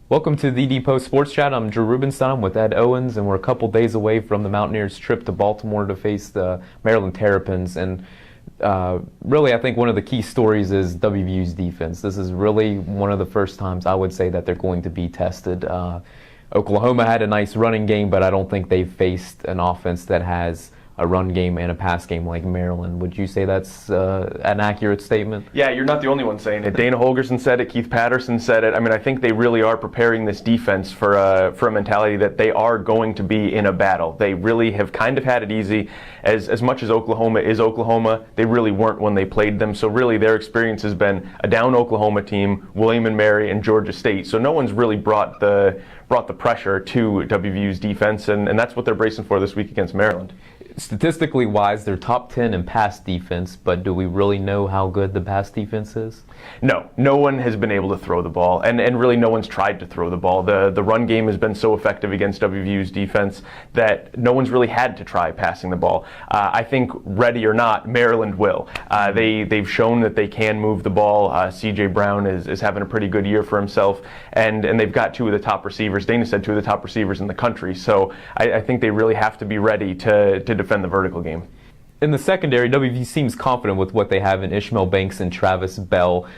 Welcome to the Depot Sports Chat. I'm Drew Rubenstein with Ed Owens, and we're a couple days away from the Mountaineers' trip to Baltimore to face the Maryland Terrapins. And really, I think one of the key stories is WVU's defense. This is really one of the first times I would say that they're going to be tested. Oklahoma had a nice running game, but I don't think they've faced an offense that has a run game and a pass game like Maryland. Would you say that's an accurate statement? Yeah, you're not the only one saying it. Dana Holgorsen said it. Keith Patterson said it. I mean, I think they really are preparing this defense for a mentality that they are going to be in a battle. They really have kind of had it easy. As much as Oklahoma is Oklahoma, they really weren't when they played them. So really their experience has been a down Oklahoma team, William & Mary, and Georgia State. So no one's really brought the pressure to WVU's defense, and that's what they're bracing for this week against Maryland. Statistically wise, they're top 10 in pass defense, but do we really know how good the pass defense is? No one has been able to throw the ball, and really no one's tried to throw the ball. The run game has been so effective against WVU's defense that no one's really had to try passing the ball. I think, ready or not, Maryland will. They've shown that they can move the ball. C.J. Brown is having a pretty good year for himself, and they've got two of the top receivers. Dana said two of the top receivers in the country, so I think they really have to be ready to defend the vertical game. In the secondary, WVU seems confident with what they have in Ishmael Banks and Travis Bell.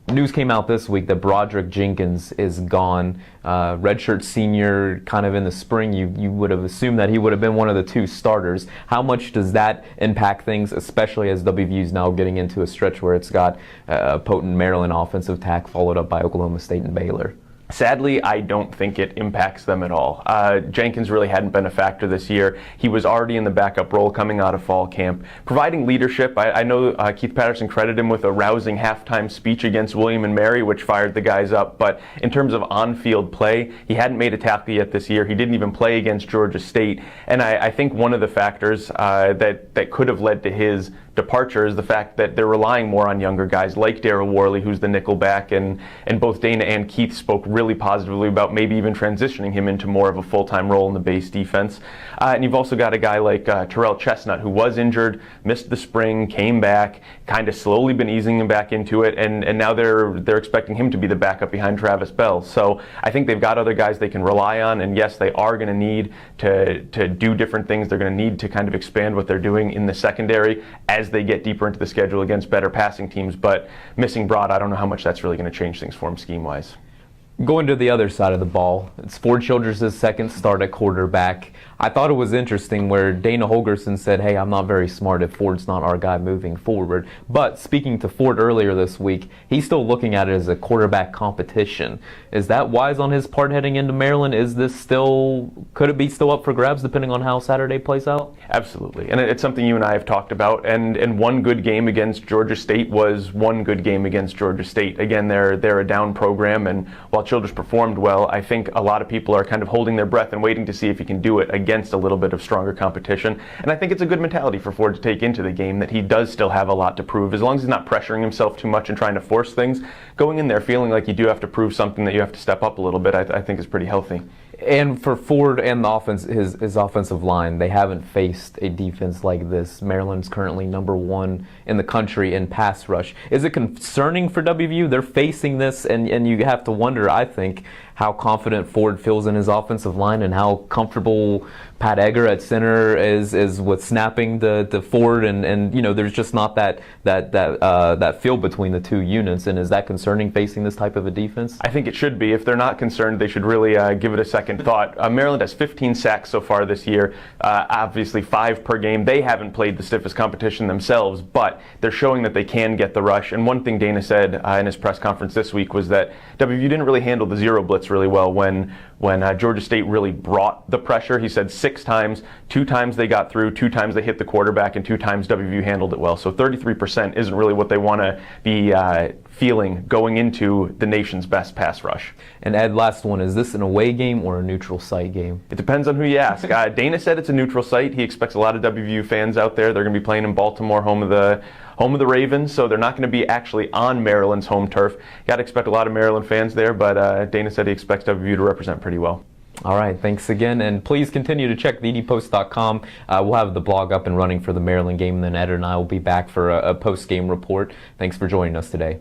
News came out this week that Broderick Jenkins is gone. Redshirt senior, kind of in the spring, you would have assumed that he would have been one of the two starters. How much does that impact things, especially as WVU is now getting into a stretch where it's got a potent Maryland offensive attack followed up by Oklahoma State and Baylor? Sadly, I don't think it impacts them at all. Jenkins really hadn't been a factor this year. He was already in the backup role coming out of fall camp, providing leadership. I know Keith Patterson credited him with a rousing halftime speech against William & Mary, which fired the guys up. But in terms of on-field play, he hadn't made a tackle yet this year. He didn't even play against Georgia State. And I think one of the factors that could have led to his departure is the fact that they're relying more on younger guys like Darryl Worley, who's the nickel back, and both Dana and Keith spoke really positively about maybe even transitioning him into more of a full-time role in the base defense. And you've also got a guy like Terrell Chestnut, who was injured, missed the spring, came back, kind of slowly been easing him back into it, and now they're expecting him to be the backup behind Travis Bell. So I think they've got other guys they can rely on, and yes, they are going to need to do different things. They're going to need to kind of expand what they're doing in the secondary as they get deeper into the schedule against better passing teams. But missing Broad, I don't know how much that's really going to change things for him scheme-wise. Going to the other side of the ball, it's Ford Childress' second start at quarterback. I thought it was interesting where Dana Holgorsen said, hey, I'm not very smart if Ford's not our guy moving forward. But speaking to Ford earlier this week, he's still looking at it as a quarterback competition. Is that wise on his part heading into Maryland? Could it be still up for grabs depending on how Saturday plays out? Absolutely. And it's something you and I have talked about. And one good game against Georgia State was one good game against Georgia State. Again, they're a down program, and while Childress performed well, I think a lot of people are kind of holding their breath and waiting to see if he can do it against a little bit of stronger competition. And I think it's a good mentality for Ford to take into the game, that he does still have a lot to prove. As long as he's not pressuring himself too much and trying to force things, going in there feeling like you do have to prove something, that you have to step up a little bit, I think is pretty healthy. And for Ford and the offense, his offensive line, they haven't faced a defense like this. Maryland's currently number one in the country in pass rush. Is it concerning for WVU? They're facing this, and you have to wonder, I think, how confident Ford feels in his offensive line and how comfortable Pat Egger at center is with snapping the Ford, and you know, there's just not that feel between the two units. And is that concerning facing this type of a defense? I think it should be. If they're not concerned, they should really give it a second thought. Maryland has 15 sacks so far this year, obviously 5 per game. They haven't played the stiffest competition themselves, but they're showing that they can get the rush. And one thing Dana said in his press conference this week was that WVU didn't really handle the zero blitz really well when Georgia State really brought the pressure. He said 6 times, 2 times they got through, 2 times they hit the quarterback, and 2 times WVU handled it well. So 33% isn't really what they want to be feeling going into the nation's best pass rush. And Ed, last one, is this an away game or a neutral site game? It depends on who you ask. Dana said it's a neutral site. He expects a lot of WVU fans out there. They're going to be playing in Baltimore, home of the Ravens, so they're not going to be actually on Maryland's home turf. You got to expect a lot of Maryland fans there, but Dana said he expects WVU to represent pretty well. All right, thanks again, and please continue to check thedpost.com. We'll have the blog up and running for the Maryland game, and then Ed and I will be back for a post-game report. Thanks for joining us today.